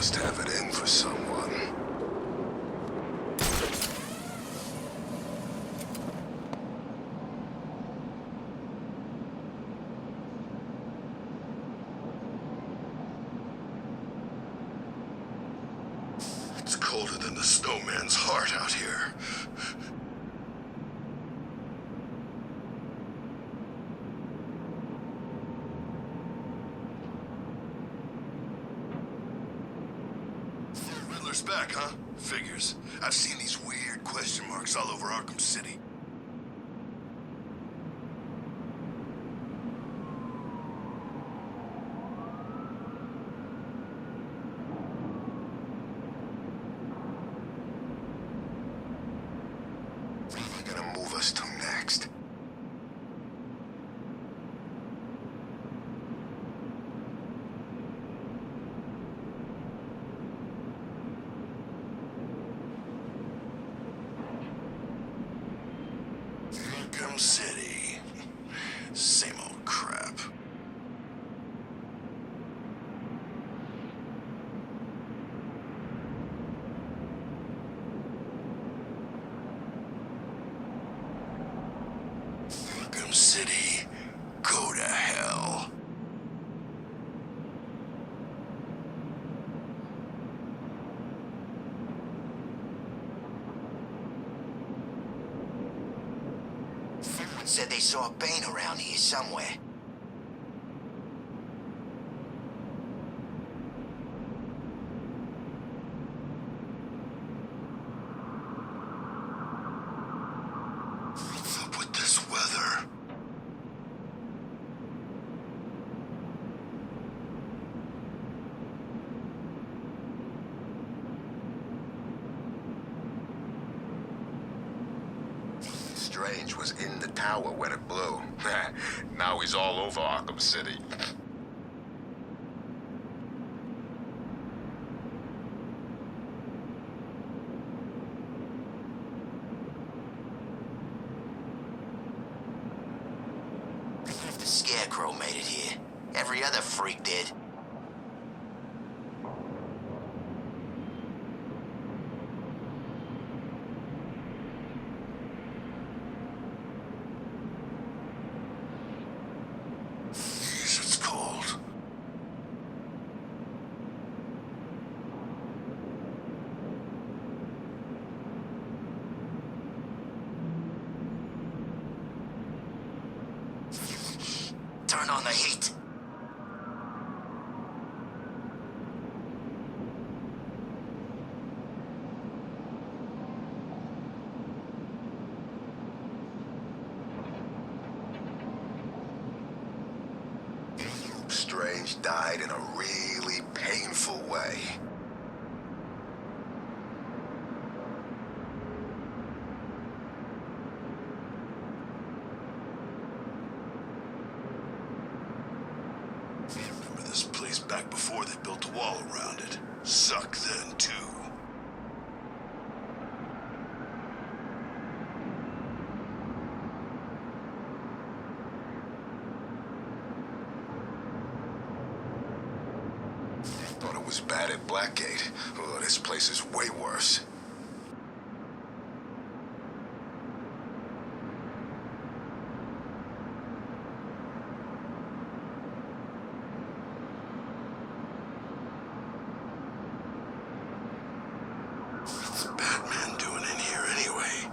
must have it in for someone. It's colder than the snowman's heart out here. Riddler's back, huh? Figures. I've seen these weird question marks all over Arkham City. What are they gonna move us to next? Arkham City. Same old crap. Arkham City, go to hell. Someone said they saw a Bane around here somewhere. What's up with this weather? Strange was in the tower when it blew. Now he's all over Arkham City. If the Scarecrow made it here, every other freak did. Jeez, it's cold. Turn on the heat. Strange died in a really painful way. I remember this place back before they built a wall around it. Sucked then, too. Thought it was bad at Blackgate. Oh, this place is way worse. What's the Batman doing in here anyway?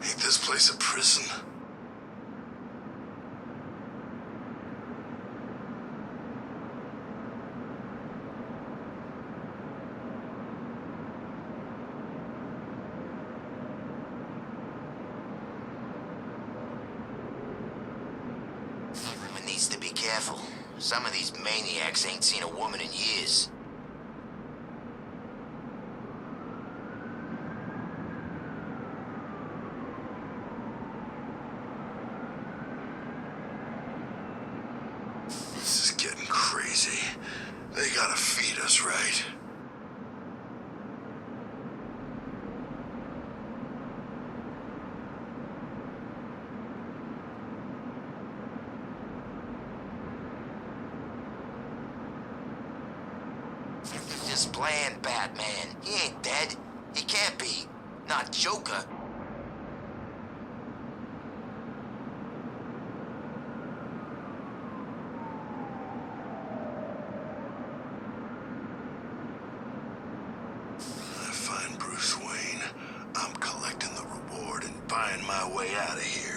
Ain't this place a prison? Everyone needs to be careful. Some of these maniacs ain't seen a woman in years. This is getting crazy. They gotta feed us, right? Just just playing Batman. He ain't dead. He can't be. Not Joker. Find Bruce Wayne. I'm collecting the reward and buying my way out of here.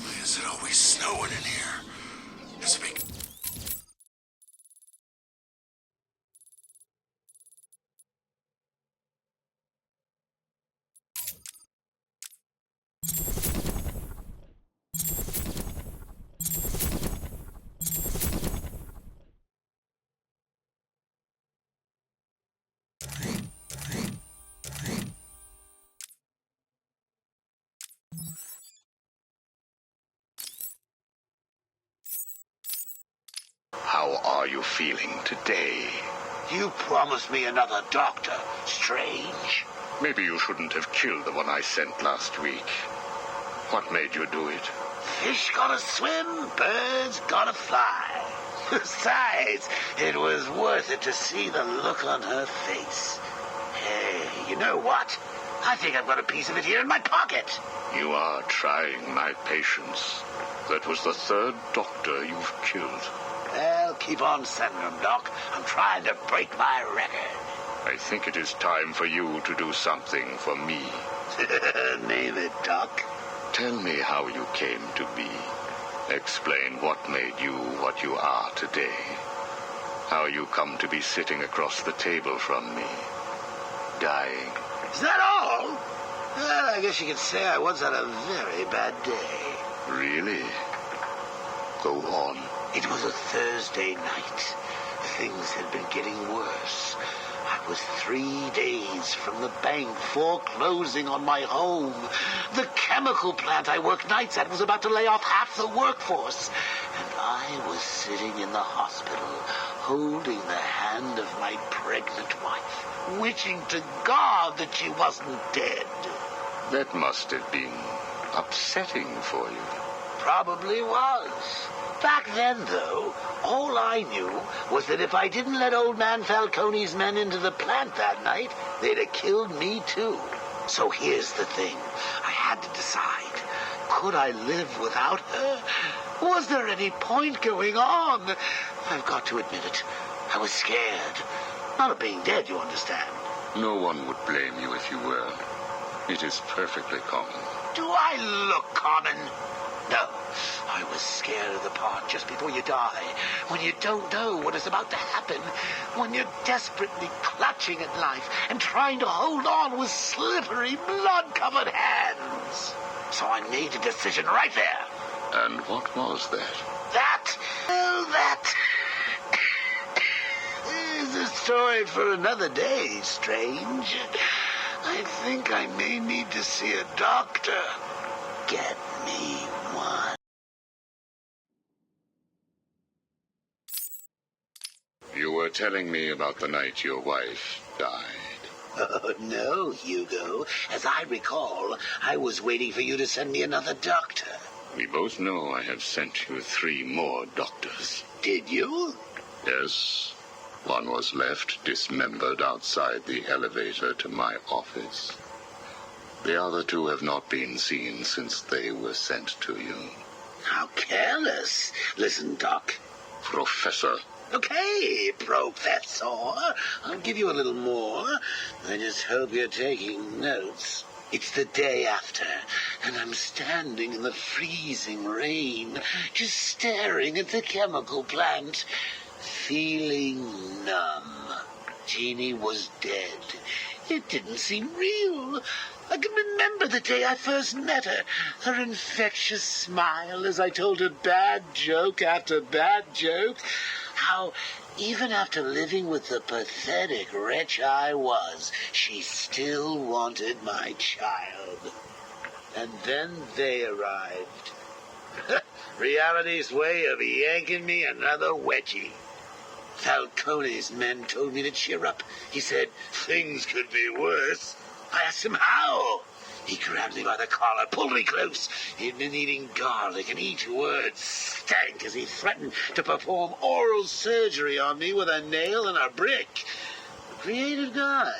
Why is it always snowing in here? It's a big... How are you feeling today? You promised me another doctor, Strange. Maybe you shouldn't have killed the one I sent last week. What made you do it? Fish gotta swim, birds gotta fly. Besides, it was worth it to see the look on her face. Hey, you know what? I think I've got a piece of it here in my pocket. You are trying my patience. That was the third doctor you've killed. Well, keep on sending them, Doc. I'm trying to break my record. I think it is time for you to do something for me. Name it, Doc. Tell me how you came to be. Explain what made you what you are today. How you come to be sitting across the table from me, dying. Is that all? Well, I guess you could say I once had a very bad day. Really? Go on. It was a Thursday night. Things had been getting worse. I was 3 days from the bank foreclosing on my home. The chemical plant I worked nights at was about to lay off half the workforce. And I was sitting in the hospital, holding the hand of my pregnant wife, wishing to God that she wasn't dead. That must have been upsetting for you. Probably was. Back then, though, all I knew was that if I didn't let old man Falcone's men into the plant that night, they'd have killed me too. So here's the thing. I had to decide. Could I live without her? Was there any point going on? I've got to admit it. I was scared. Not of being dead, you understand. No one would blame you if you were. It is perfectly common. Do I look common? No. I was scared of the part just before you die, when you don't know what is about to happen, when you're desperately clutching at life and trying to hold on with slippery, blood-covered hands. So I made a decision right there. And what was that? That is a story for another day, Strange. I think I may need to see a doctor. Get me one. You were telling me about the night your wife died. Oh, no, Hugo. As I recall, I was waiting for you to send me another doctor. We both know I have sent you 3 more doctors. Did you? Yes. One was left dismembered outside the elevator to my office. The other 2 have not been seen since they were sent to you. How careless. Listen, Doc. Professor. Okay, Professor. I'll give you a little more. I just hope you're taking notes. It's the day after, and I'm standing in the freezing rain, just staring at the chemical plant, feeling numb. Jeannie was dead. It didn't seem real. I can remember the day I first met her. Her infectious smile as I told her bad joke after bad joke. How, even after living with the pathetic wretch I was, she still wanted my child. And then they arrived. Reality's way of yanking me another wedgie. Falcone's men told me to cheer up. He said things could be worse. I asked him how. He grabbed me by the collar, pulled me close. He'd been eating garlic, and each word stank as he threatened to perform oral surgery on me with a nail and a brick. A creative guy.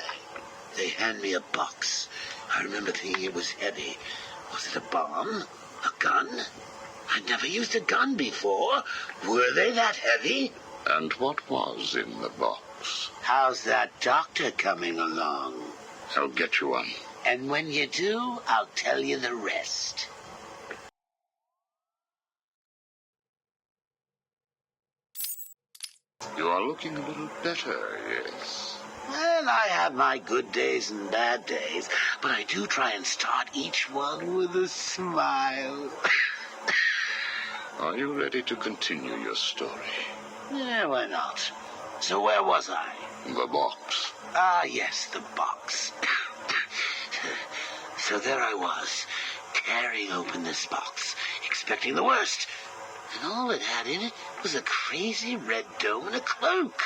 They hand me a box. I remember thinking it was heavy. Was it a bomb? A gun? I'd never used a gun before. Were they that heavy? And what was in the box? How's that doctor coming along? I'll get you one. And when you do, I'll tell you the rest. You are looking a little better, yes. Well, I have my good days and bad days, but I do try and start each one with a smile. Are you ready to continue your story? Yeah, why not? So where was I? The box. Ah, yes, the box. So there I was, tearing open this box, expecting the worst. And all it had in it was a crazy red dome and a cloak.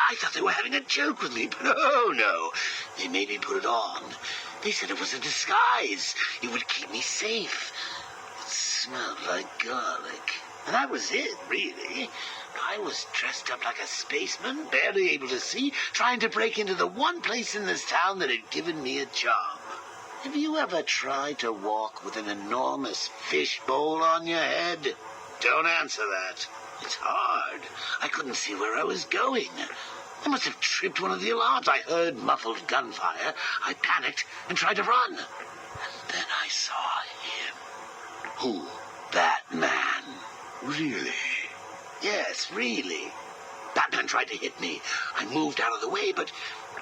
I thought they were having a joke with me, but oh no. They made me put it on. They said it was a disguise. It would keep me safe. It smelled like garlic. And that was it, really. I was dressed up like a spaceman, barely able to see, trying to break into the one place in this town that had given me a job. Have you ever tried to walk with an enormous fishbowl on your head? Don't answer that. It's hard. I couldn't see where I was going. I must have tripped one of the alarms. I heard muffled gunfire. I panicked and tried to run. And then I saw him. Who? Batman. Really? Yes, really. Batman tried to hit me. I moved out of the way, but,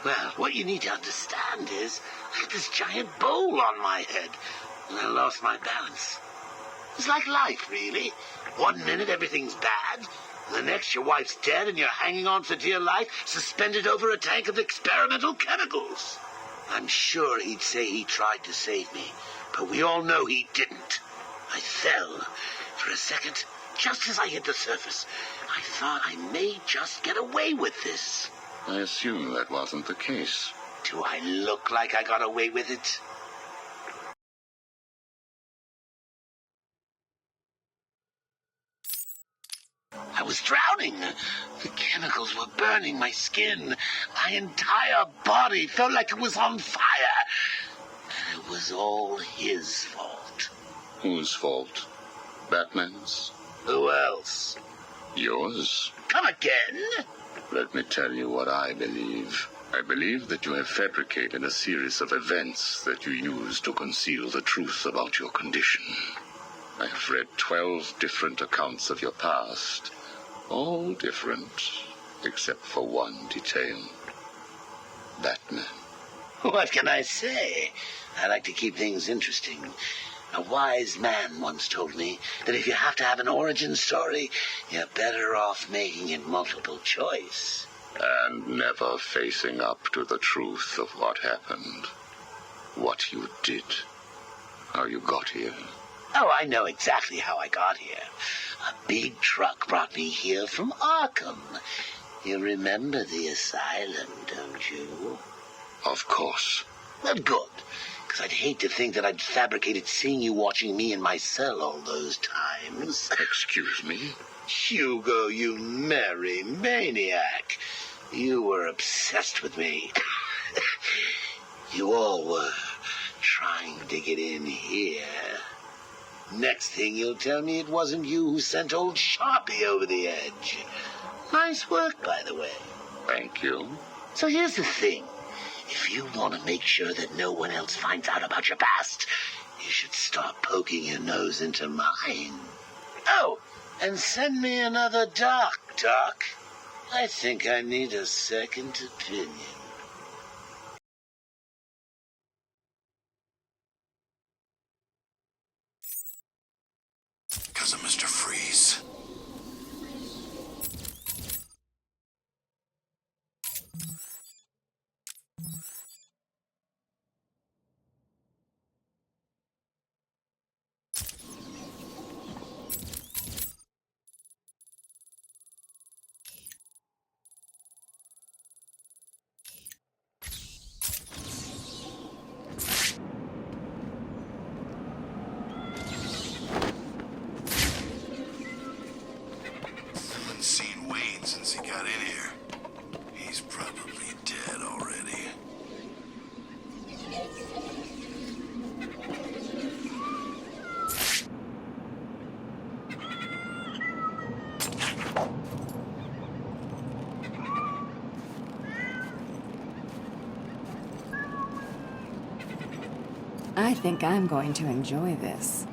well, what you need to understand is I had this giant bowl on my head, and I lost my balance. It's like life, really. 1 minute everything's bad, and the next your wife's dead and you're hanging on for dear life, suspended over a tank of experimental chemicals. I'm sure he'd say he tried to save me, but we all know he didn't. I fell. For a second, just as I hit the surface, I thought I may just get away with this. I assume that wasn't the case. Do I look like I got away with it? I was drowning. The chemicals were burning my skin. My entire body felt like it was on fire. And it was all his fault. Whose fault? Batman's? Who else? Yours? Come again? Let me tell you what I believe. I believe that you have fabricated a series of events that you use to conceal the truth about your condition. I have read 12 different accounts of your past. All different, except for one detail. Batman. What can I say? I like to keep things interesting. A wise man once told me that if you have to have an origin story, you're better off making it multiple choice. And never facing up to the truth of what happened. What you did. How you got here. Oh, I know exactly how I got here. A big truck brought me here from Arkham. You remember the asylum, don't you? Of course. Well, good. Because I'd hate to think that I'd fabricated seeing you watching me in my cell all those times. Excuse me? Hugo, you merry maniac. You were obsessed with me. You all were trying to get in here. Next thing you'll tell me it wasn't you who sent old Sharpie over the edge. Nice work, by the way. Thank you. So here's the thing. If you want to make sure that no one else finds out about your past, you should start poking your nose into mine. Oh, and send me another doc. I think I need a second opinion. Because of Mr. Freeze. seen Wayne since he got in here. He's probably dead already. I think I'm going to enjoy this.